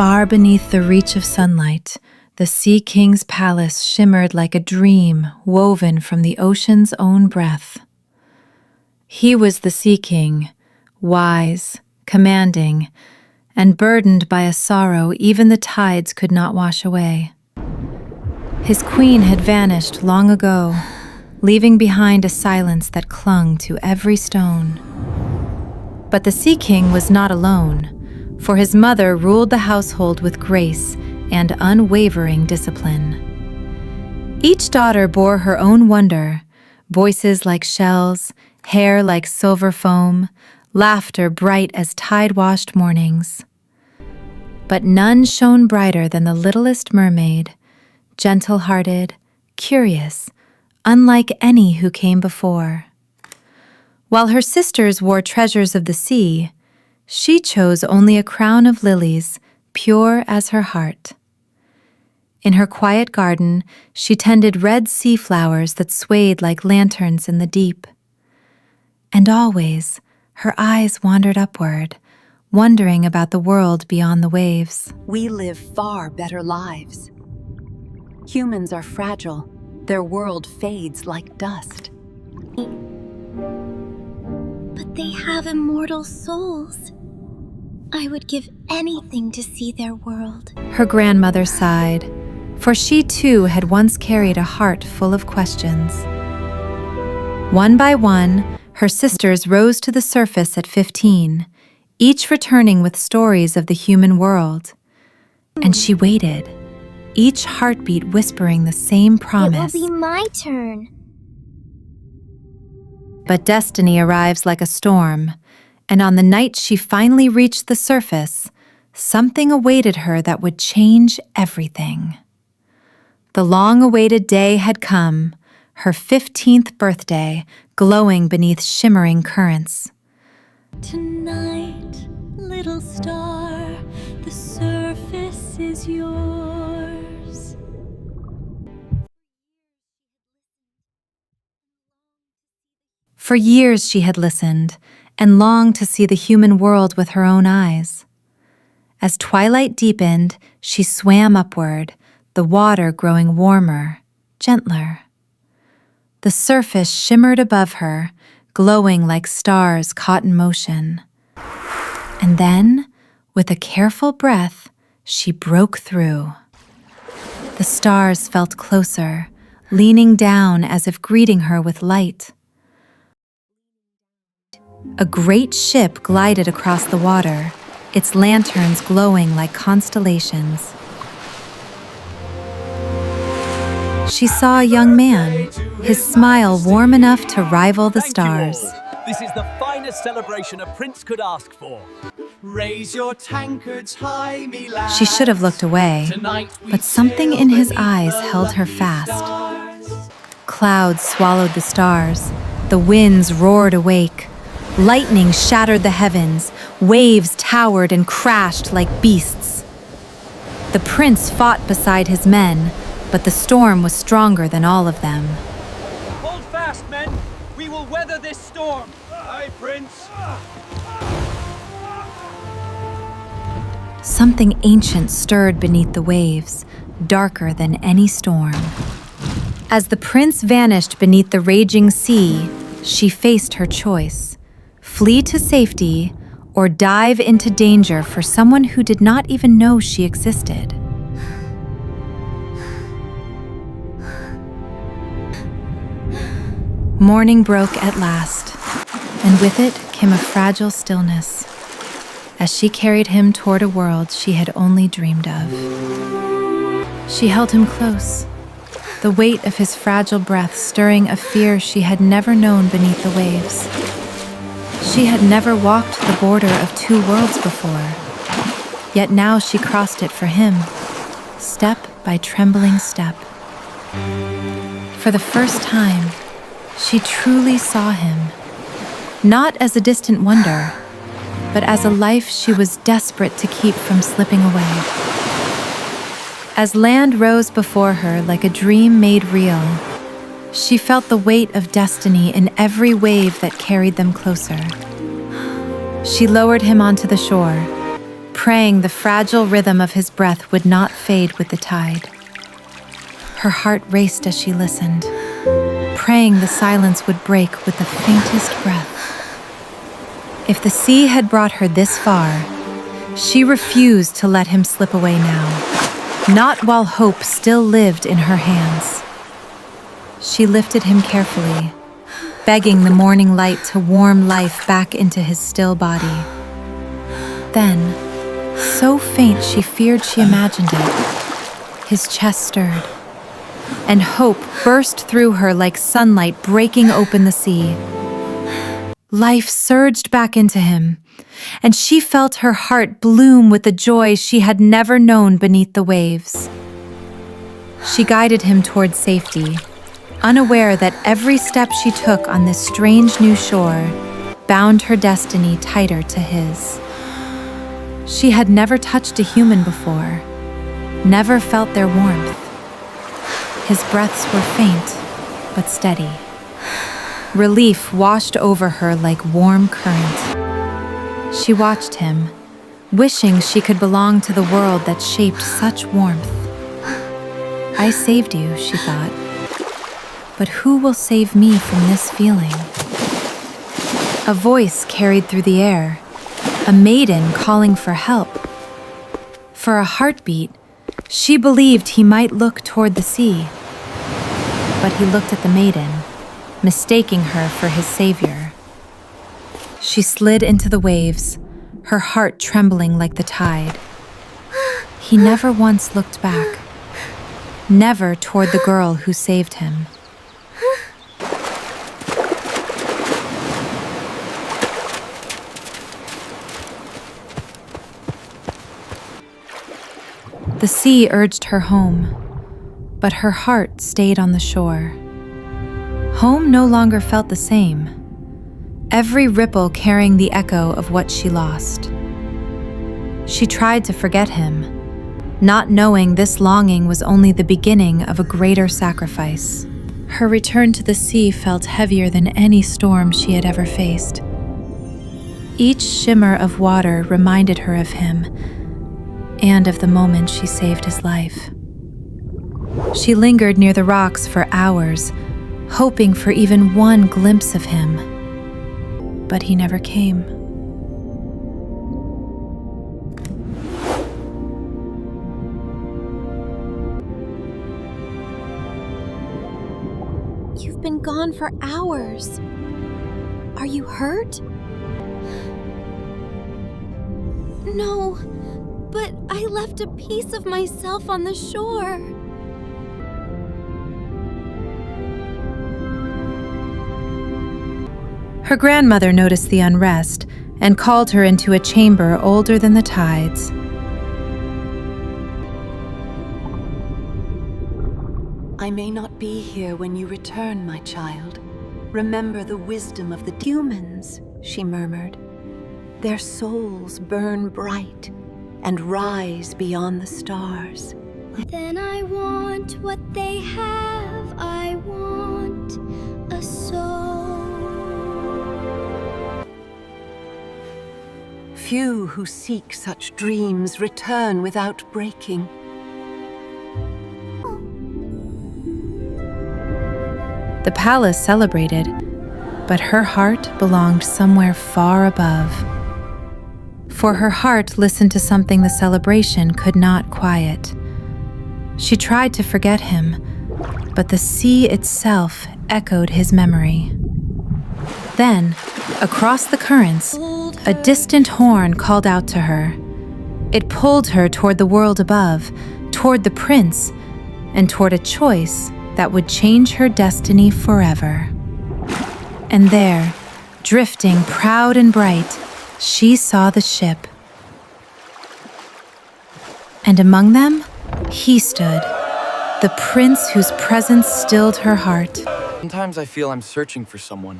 Far beneath the reach of sunlight, the Sea King's palace shimmered like a dream woven from the ocean's own breath. He was the Sea King, wise, commanding, and burdened by a sorrow even the tides could not wash away. His queen had vanished long ago, leaving behind a silence that clung to every stone. But the Sea King was not alone, for his mother ruled the household with grace and unwavering discipline. Each daughter bore her own wonder, voices like shells, hair like silver foam, laughter bright as tide-washed mornings. But none shone brighter than the littlest mermaid, gentle-hearted, curious, unlike any who came before. While her sisters wore treasures of the sea, she chose only a crown of lilies, pure as her heart. In her quiet garden, she tended red sea flowers that swayed like lanterns in the deep. And always, her eyes wandered upward, wondering about the world beyond the waves. We live far better lives. Humans are fragile. Their world fades like dust. But they have immortal souls. I would give anything to see their world. Her grandmother sighed, for she too had once carried a heart full of questions. One by one, her sisters rose to the surface at 15, each returning with stories of the human world. And she waited, each heartbeat whispering the same promise. It will be my turn. But destiny arrives like a storm, and on the night she finally reached the surface, something awaited her that would change everything. The long-awaited day had come, her 15th birthday, glowing beneath shimmering currents. Tonight, little star, the surface is yours. For years she had listened and longed to see the human world with her own eyes. As twilight deepened, she swam upward, the water growing warmer, gentler. The surface shimmered above her, glowing like stars caught in motion. And then, with a careful breath, she broke through. The stars felt closer, leaning down as if greeting her with light. A great ship glided across the water, its lanterns glowing like constellations. She saw a young man, his smile warm enough to rival the stars. This is the finest celebration a prince could ask for. Raise your tankards high, me lads. She should have looked away, but something in his eyes held her fast. Clouds swallowed the stars, the winds roared awake, lightning shattered the heavens, waves towered and crashed like beasts. The prince fought beside his men, but the storm was stronger than all of them. Hold fast, men. We will weather this storm. Aye, Prince. Something ancient stirred beneath the waves, darker than any storm. As the prince vanished beneath the raging sea, she faced her choice: flee to safety or dive into danger for someone who did not even know she existed. Morning broke at last, and with it came a fragile stillness, as she carried him toward a world she had only dreamed of. She held him close, the weight of his fragile breath stirring a fear she had never known beneath the waves. She had never walked the border of two worlds before, yet now she crossed it for him, step by trembling step. For the first time, she truly saw him, not as a distant wonder, but as a life she was desperate to keep from slipping away. As land rose before her like a dream made real, she felt the weight of destiny in every wave that carried them closer. She lowered him onto the shore, praying the fragile rhythm of his breath would not fade with the tide. Her heart raced as she listened, praying the silence would break with the faintest breath. If the sea had brought her this far, she refused to let him slip away now, not while hope still lived in her hands. She lifted him carefully, begging the morning light to warm life back into his still body. Then, so faint she feared she imagined it, his chest stirred, and hope burst through her like sunlight breaking open the sea. Life surged back into him, and she felt her heart bloom with the joy she had never known beneath the waves. She guided him toward safety, unaware that every step she took on this strange new shore bound her destiny tighter to his. She had never touched a human before, never felt their warmth. His breaths were faint, but steady. Relief washed over her like warm current. She watched him, wishing she could belong to the world that shaped such warmth. I saved you, she thought. But who will save me from this feeling? A voice carried through the air, a maiden calling for help. For a heartbeat, she believed he might look toward the sea. But he looked at the maiden, mistaking her for his savior. She slid into the waves, her heart trembling like the tide. He never once looked back, never toward the girl who saved him. The sea urged her home, but her heart stayed on the shore. Home no longer felt the same, every ripple carrying the echo of what she lost. She tried to forget him, not knowing this longing was only the beginning of a greater sacrifice. Her return to the sea felt heavier than any storm she had ever faced. Each shimmer of water reminded her of him, and of the moment she saved his life. She lingered near the rocks for hours, hoping for even one glimpse of him. But he never came. You've been gone for hours. Are you hurt? No, but I left a piece of myself on the shore. Her grandmother noticed the unrest and called her into a chamber older than the tides. I may not be here when you return, my child. Remember the wisdom of the humans, she murmured. Their souls burn bright and rise beyond the stars. Then I want what they have. I want a soul. Few who seek such dreams return without breaking. The palace celebrated, but her heart belonged somewhere far above. For her heart listened to something the celebration could not quiet. She tried to forget him, but the sea itself echoed his memory. Then, across the currents, a distant horn called out to her. It pulled her toward the world above, toward the prince, and toward a choice that would change her destiny forever. And there, drifting proud and bright, she saw the ship. And among them, he stood, the prince whose presence stilled her heart. Sometimes I feel I'm searching for someone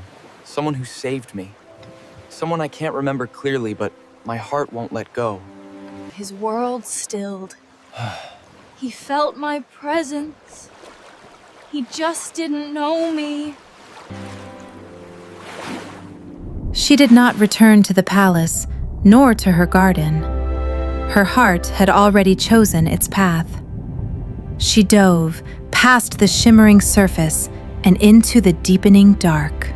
who saved me. Someone I can't remember clearly, but my heart won't let go. His world stilled. He felt my presence. He just didn't know me. She did not return to the palace, nor to her garden. Her heart had already chosen its path. She dove past the shimmering surface and into the deepening dark.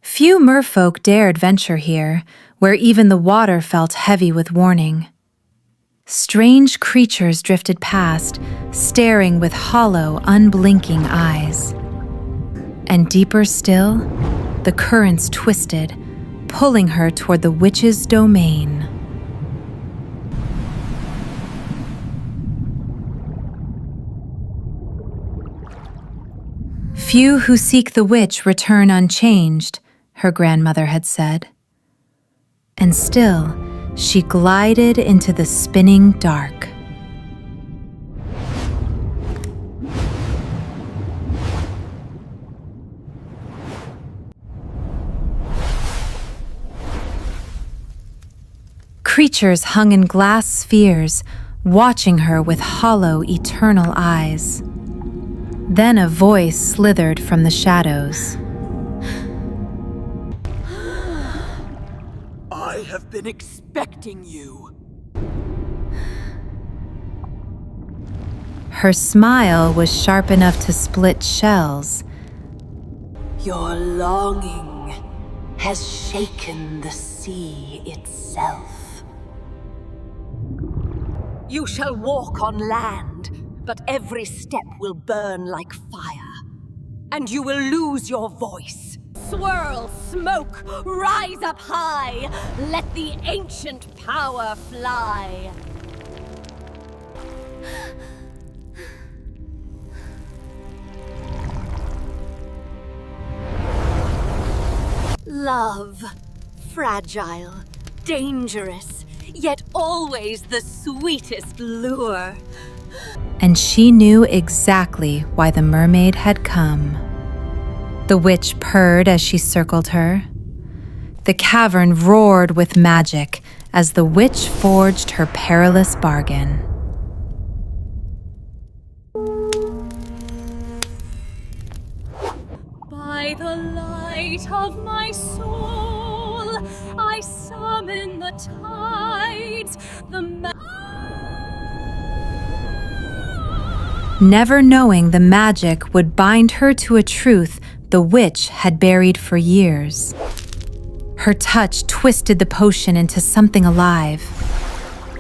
Few merfolk dared venture here, where even the water felt heavy with warning. Strange creatures drifted past, staring with hollow, unblinking eyes. And deeper still, the currents twisted, pulling her toward the witch's domain. Few who seek the witch return unchanged, her grandmother had said. And still, she glided into the spinning dark. Creatures hung in glass spheres, watching her with hollow, eternal eyes. Then a voice slithered from the shadows. I have been expecting you. Her smile was sharp enough to split shells. Your longing has shaken the sea itself. You shall walk on land, but every step will burn like fire, and you will lose your voice. Swirl, smoke, rise up high, let the ancient power fly. Love, fragile, dangerous, yet always the sweetest lure. And she knew exactly why the mermaid had come. The witch purred as she circled her. The cavern roared with magic as the witch forged her perilous bargain. By the light of my soul, I summon the tides, Never knowing the magic would bind her to a truth the witch had buried for years. Her touch twisted the potion into something alive.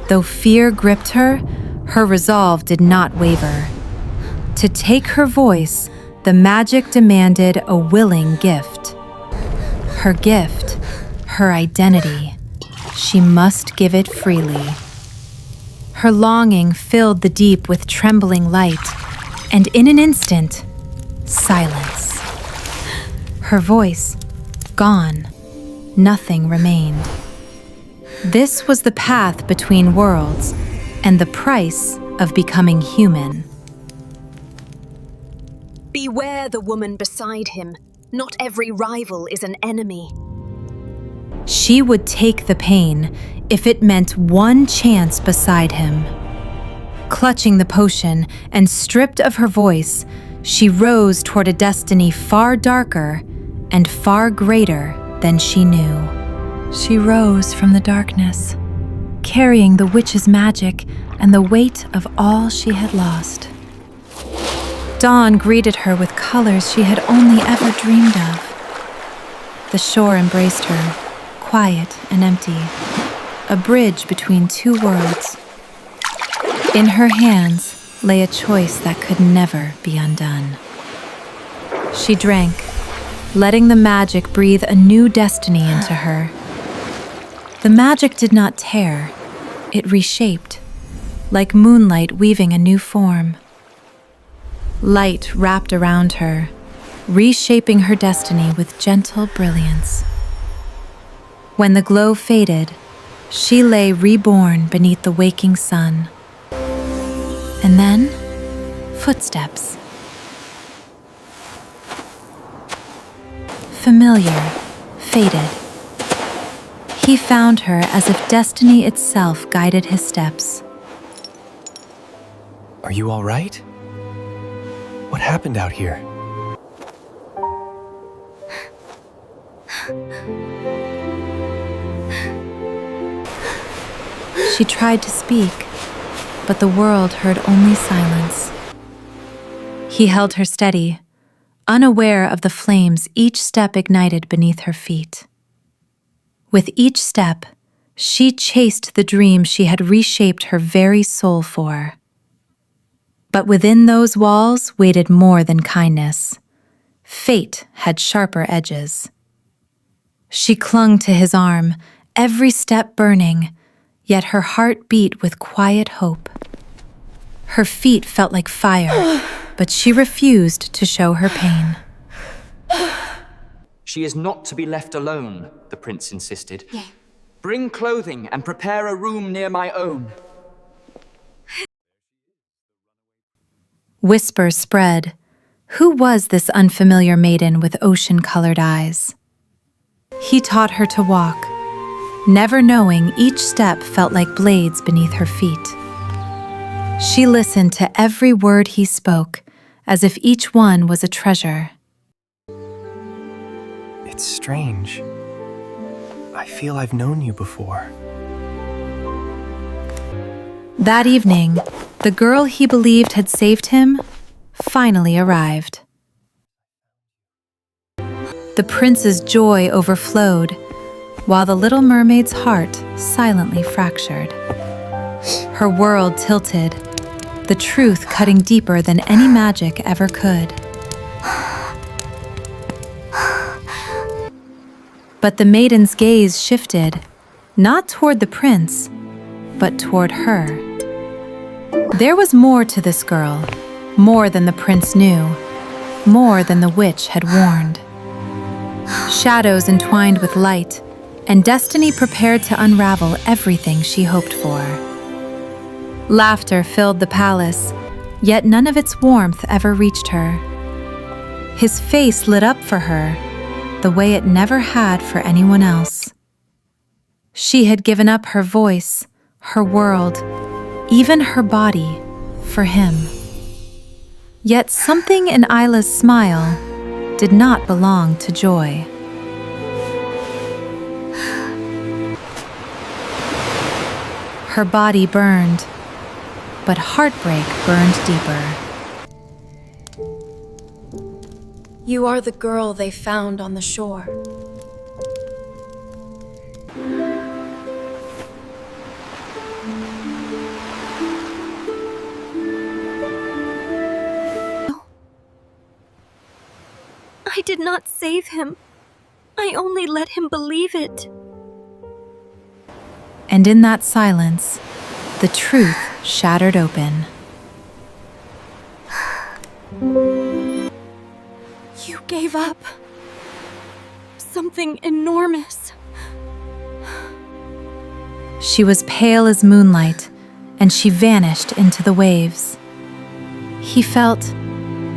Though fear gripped her, her resolve did not waver. To take her voice, the magic demanded a willing gift. Her gift, her identity. She must give it freely. Her longing filled the deep with trembling light, and in an instant, silence. Her voice, gone. Nothing remained. This was the path between worlds, and the price of becoming human. Beware the woman beside him. Not every rival is an enemy. She would take the pain if it meant one chance beside him. Clutching the potion and stripped of her voice, she rose toward a destiny far darker and far greater than she knew. She rose from the darkness, carrying the witch's magic and the weight of all she had lost. Dawn greeted her with colors she had only ever dreamed of. The shore embraced her, quiet and empty, a bridge between two worlds. In her hands lay a choice that could never be undone. She drank, letting the magic breathe a new destiny into her. The magic did not tear, it reshaped, like moonlight weaving a new form. Light wrapped around her, reshaping her destiny with gentle brilliance. When the glow faded, she lay reborn beneath the waking sun. And then, footsteps. Familiar, faded. He found her as if destiny itself guided his steps. Are you all right? What happened out here? She tried to speak, but the world heard only silence. He held her steady, unaware of the flames each step ignited beneath her feet. With each step, she chased the dream she had reshaped her very soul for. But within those walls waited more than kindness. Fate had sharper edges. She clung to his arm, every step burning, yet her heart beat with quiet hope. Her feet felt like fire, but she refused to show her pain. She is not to be left alone, the prince insisted. Bring clothing and prepare a room near my own. Whispers spread. Who was this unfamiliar maiden with ocean-colored eyes? He taught her to walk, never knowing each step felt like blades beneath her feet. She listened to every word he spoke, as if each one was a treasure. It's strange. I feel I've known you before. That evening, the girl he believed had saved him finally arrived. The prince's joy overflowed, while the little mermaid's heart silently fractured. Her world tilted, the truth cutting deeper than any magic ever could. But the maiden's gaze shifted, not toward the prince, but toward her. There was more to this girl, more than the prince knew, more than the witch had warned. Shadows entwined with light, and destiny prepared to unravel everything she hoped for. Laughter filled the palace, yet none of its warmth ever reached her. His face lit up for her, the way it never had for anyone else. She had given up her voice, her world, even her body, for him. Yet something in Isla's smile did not belong to joy. Her body burned, but heartbreak burned deeper. You are the girl they found on the shore. I did not save him. I only let him believe it. And in that silence, the truth shattered open. You gave up. Something enormous. She was pale as moonlight, and she vanished into the waves. He felt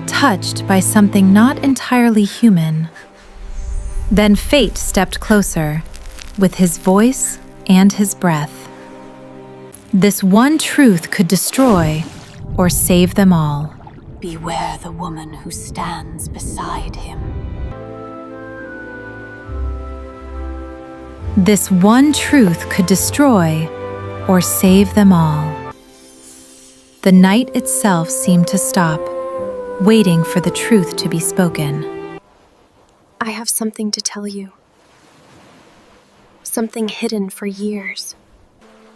touched by something not entirely human. Then fate stepped closer, with his voice and his breath. This one truth could destroy or save them all. Beware the woman who stands beside him. This one truth could destroy or save them all. The night itself seemed to stop, waiting for the truth to be spoken. I have something to tell you. Something hidden for years.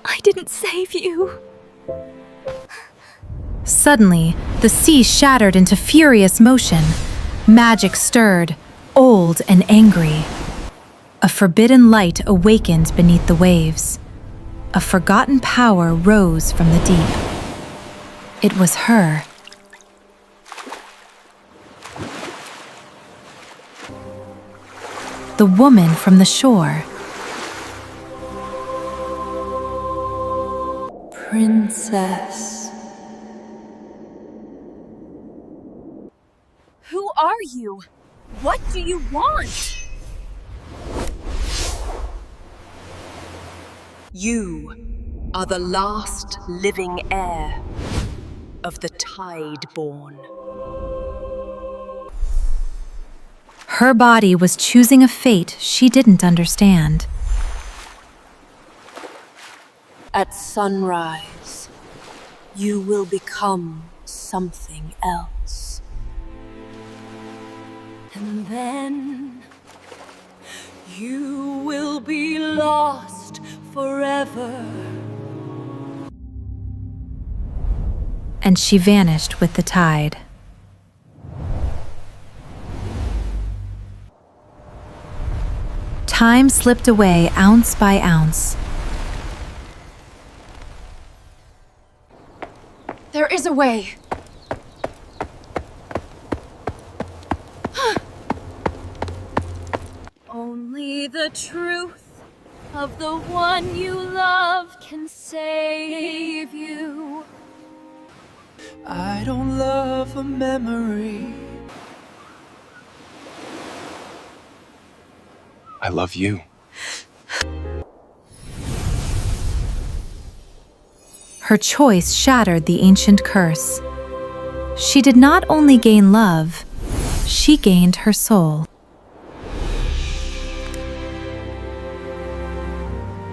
I didn't save you. Suddenly, the sea shattered into furious motion. Magic stirred, old and angry. A forbidden light awakened beneath the waves. A forgotten power rose from the deep. It was her. The woman from the shore. Princess. Who are you? What do you want? You are the last living heir of the Tideborn. Her body was choosing a fate she didn't understand. At sunrise, you will become something else. And then you will be lost forever. And she vanished with the tide. Time slipped away ounce by ounce. There is a way. Only the truth of the one you love can save you. I don't love a memory. I love you. Her choice shattered the ancient curse. She did not only gain love, she gained her soul.